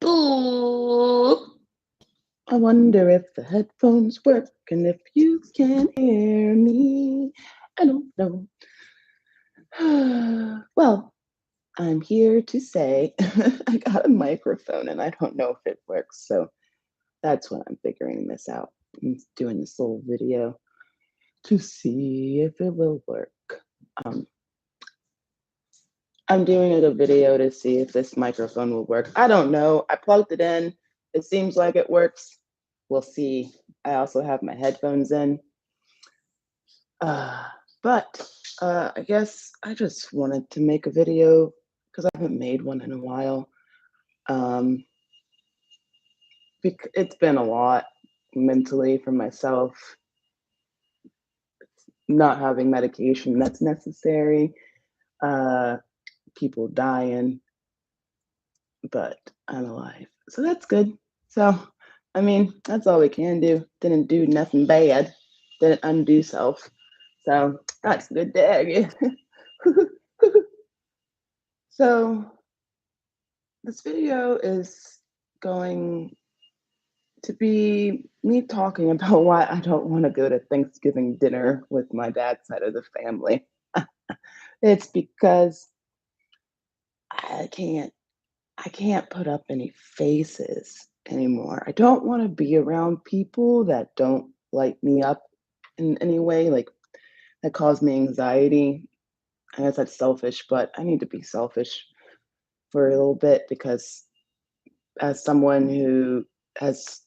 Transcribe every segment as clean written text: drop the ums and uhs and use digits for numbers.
Ooh. I wonder if the headphones work and if you can hear me. I don't know. Well, I'm here to say I got a microphone and I don't know if it works. So that's when I'm figuring this out. I'm doing this little video to see if it will work. Um, I'm doing a video to see if this microphone will work. I don't know. I plugged it in. It seems like it works. We'll see. I also have my headphones in. Uh, but I guess I just wanted to make a video because I haven't made one in a while. Um, it's been a lot mentally for myself, not having medication that's necessary, people dying, but I'm alive. So that's good. So, I mean, that's all we can do. Didn't do nothing bad, didn't undo self. So that's a good day, I guess. So, this video is going to be me talking about why I don't want to go to Thanksgiving dinner with my dad's side of the family. It's because I can't I can't put up any faces anymore. I don't want to be around people that don't light me up in any way, like that cause me anxiety. I guess that's selfish, but I need to be selfish for a little bit because as someone who has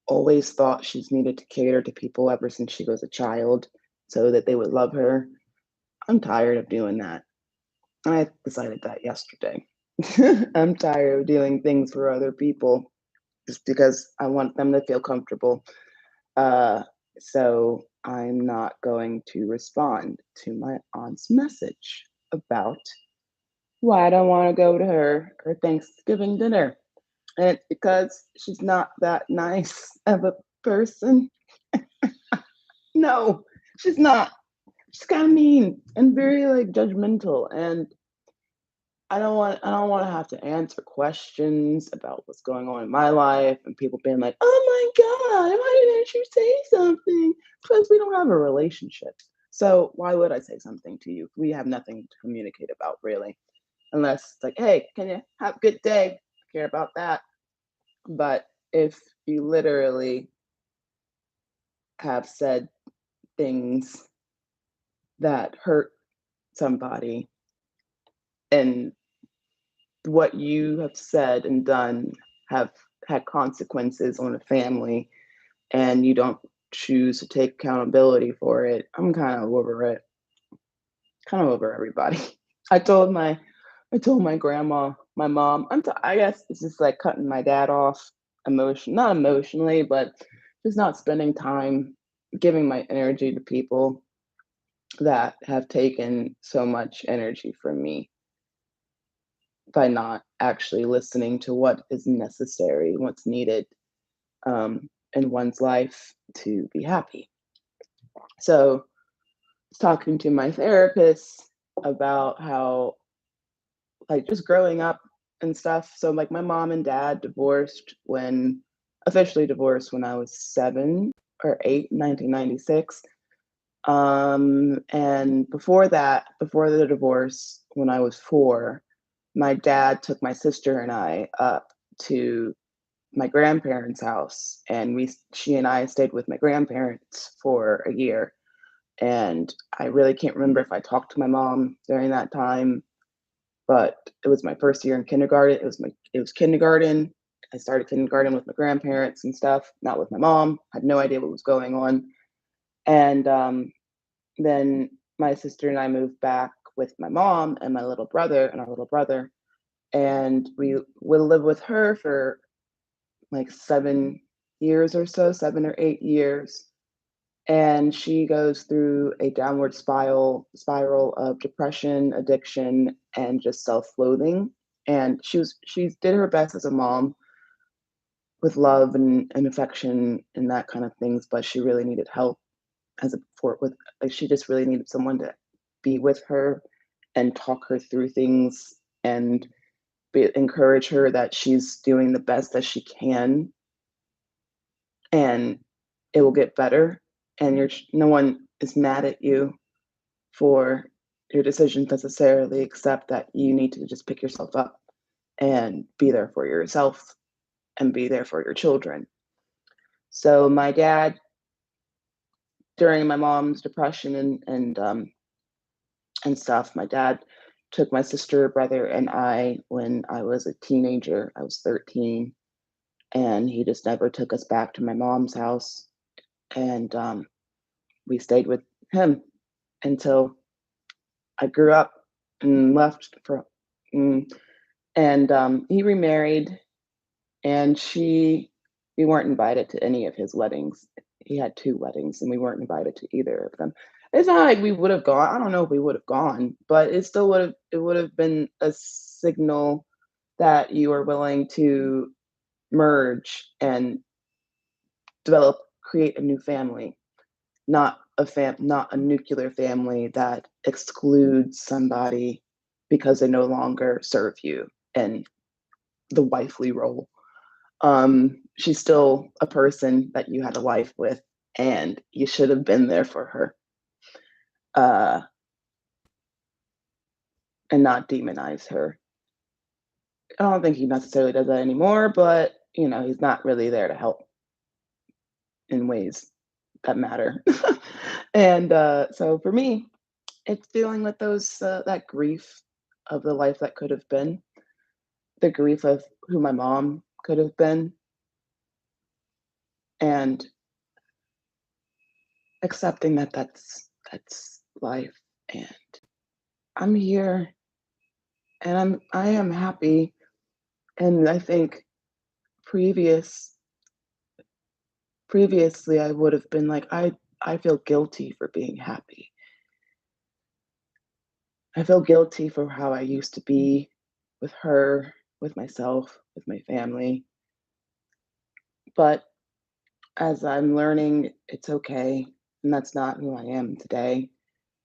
always thought she's needed to cater to people ever since she was a child so that they would love her, I'm tired of doing that. I decided that yesterday. I'm tired of doing things for other people just because I want them to feel comfortable. Uh, so I'm not going to respond to my aunt's message about why I don't want to go to her Thanksgiving dinner. And it's because she's not that nice of a person. No, she's not. She's kind of mean and very like judgmental. And I don't want to have to answer questions about what's going on in my life and people being like, "Oh my god, why didn't you say something?" Because we don't have a relationship. So why would I say something to you? We have nothing to communicate about really. Unless it's like, "Hey, can you have a good day?" I care about that. But if you literally have said things that hurt somebody and what you have said and done have had consequences on a family and you don't choose to take accountability for it, I'm kind of over it. Kind of over everybody. I told my I told my grandma, my mom, I guess it's just like cutting my dad off not emotionally, but just not spending time giving my energy to people that have taken so much energy from me by not actually listening to what is necessary, what's needed in one's life to be happy. So, I was talking to my therapist about how, like, just growing up and stuff. So, like, my mom and dad officially divorced when I was 7 or 8, 1996. And before that, before the divorce, when I was 4, my dad took my sister and I up to my grandparents' house, and she and I stayed with my grandparents for a year. And I really can't remember if I talked to my mom during that time, but it was my first year in kindergarten. It was kindergarten. I started kindergarten with my grandparents and stuff, not with my mom. Had no idea what was going on. And then my sister and I moved back with my mom and my little brother and our little brother, and we would live with her for like 7 years or so, 7 or 8 years. And she goes through a downward spiral of depression, addiction, and just self-loathing. And she did her best as a mom with love and affection and that kind of things, but she really needed help as a for with like she just really needed someone to be with her and talk her through things and encourage her that she's doing the best that she can, and it will get better. And no one is mad at you for your decisions necessarily, except that you need to just pick yourself up and be there for yourself and be there for your children. So my dad, during my mom's depression and stuff, my dad took my sister, brother, and I when I was a teenager. I was 13, and he just never took us back to my mom's house. And we stayed with him until I grew up and left for. mm, And he remarried, and we weren't invited to any of his weddings. He had 2 weddings, and we weren't invited to either of them. It's not like we would have gone. I don't know if we would have gone, but it would have been a signal that you are willing to merge and create a new family, not a nuclear family that excludes somebody because they no longer serve you in the wifely role. She's still a person that you had a life with, and you should have been there for her, uh, and not demonize her. I don't think he necessarily does that anymore, but he's not really there to help in ways that matter. And so for me, it's dealing with that grief of the life that could have been, the grief of who my mom could have been, and accepting that that's life. And I'm here, and I am happy. And I think previous previously I would have been like, I feel guilty for being happy. I feel guilty for how I used to be with her, with myself, with my family. But as I'm learning, it's okay, and that's not who I am today.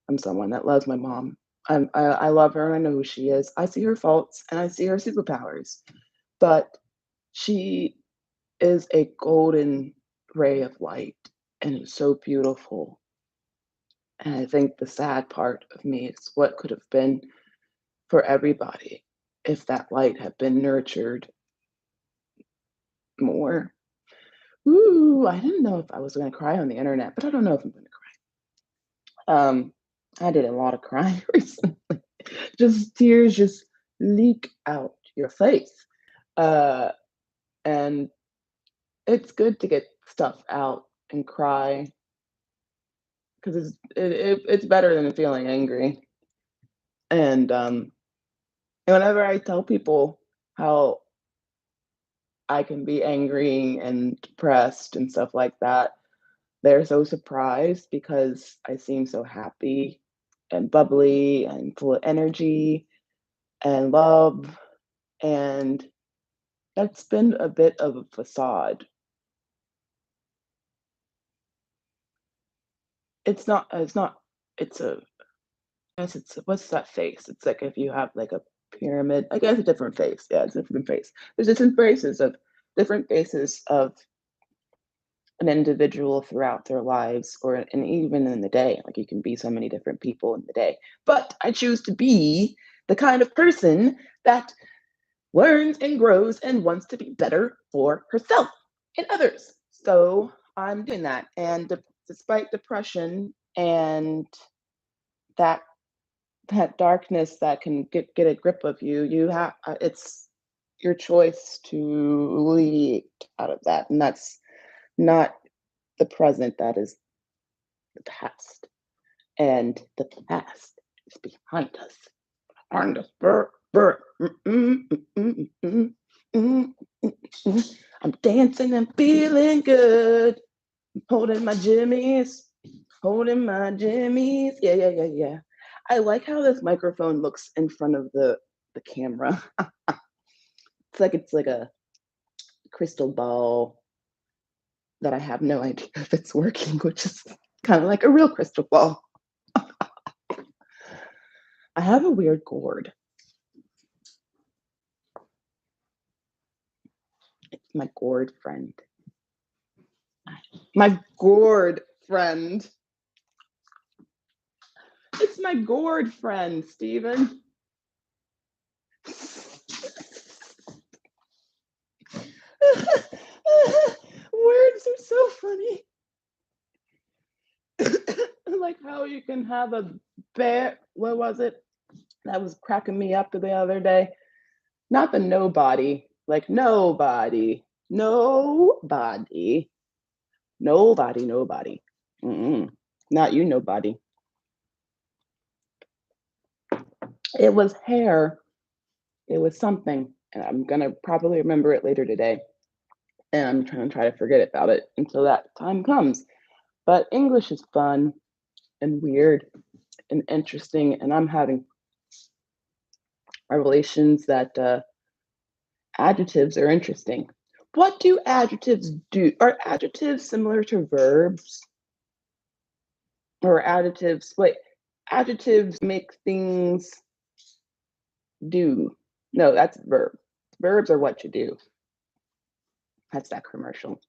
I'm someone that loves my mom. I love her, and I know who she is. I see her faults, and I see her superpowers, but she is a golden ray of light, and it's so beautiful. And I think the sad part of me is what could have been for everybody if that light had been nurtured more. Ooh, I didn't know if I was gonna cry on the internet, but I don't know if I'm gonna cry. I did a lot of crying recently. Just tears just leak out your face. Uh, and it's good to get stuff out and cry because it's better than feeling angry. And whenever I tell people how I can be angry and depressed and stuff like that, they're so surprised because I seem so happy and bubbly and full of energy and love. And that's been a bit of a facade. It's not, it's a, I guess it's, what's that face? It's like if you have like a pyramid, I guess a different face. Yeah, it's a different face. There's different faces of an individual throughout their lives and even in the day. Like you can be so many different people in the day. But I choose to be the kind of person that learns and grows and wants to be better for herself and others. So I'm doing that. And despite depression and that that darkness that can get a grip of you, you have it's your choice to lead out of that, and that's not the present. That is the past, and the past is behind us. Behind us. Brr, brr. Mm. I'm dancing and feeling good. Holding my jimmies. Holding my jimmies. Yeah, yeah, yeah, yeah. I like how this microphone looks in front of the camera. It's like a crystal ball that I have no idea if it's working, which is kind of like a real crystal ball. I have a weird gourd. My gourd friend. My gourd friend. It's my gourd friend, Steven. Words are so funny. Like how you can have a bear. What was it? That was cracking me up the other day. Not the nobody, like nobody. Mm-mm. Not you, nobody. It was hair. It was something, and I'm gonna probably remember it later today. And I'm try to forget about it until that time comes. But English is fun and weird and interesting, and I'm having revelations that adjectives are interesting. What do adjectives do? Are adjectives similar to verbs? Or adjectives, wait, adjectives make things do. No, that's verb. Verbs are what you do. That's that commercial.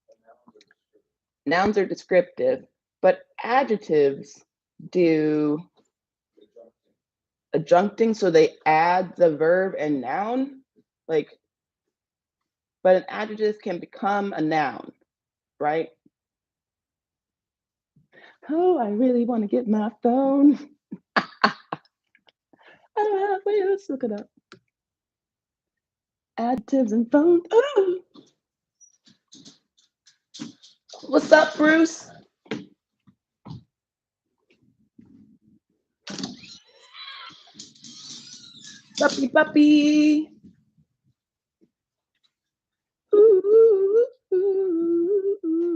Nouns are descriptive, but adjectives do adjuncting, so they add the verb and noun. Like, but an adjective can become a noun, right? Oh, I really want to get my phone. I don't have, wait, let's look it up. Adjectives and phone. Oh. What's up, Bruce? Puppy, puppy. Ooh, ooh, ooh, ooh.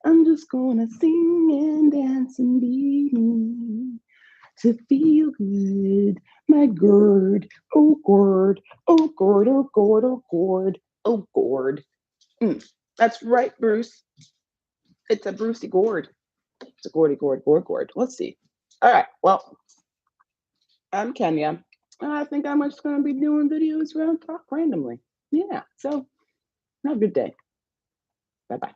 I'm just gonna sing and dance and be me to feel good. My gourd, oh gourd, oh gourd, oh gourd, oh gourd, oh gourd. That's right, Bruce. It's a Brucey gourd. It's a gourdy gourd, gourd, gourd. Let's see. All right. Well, I'm Kenya. And I think I'm just going to be doing videos where I talk randomly. Yeah. So have a good day. Bye bye.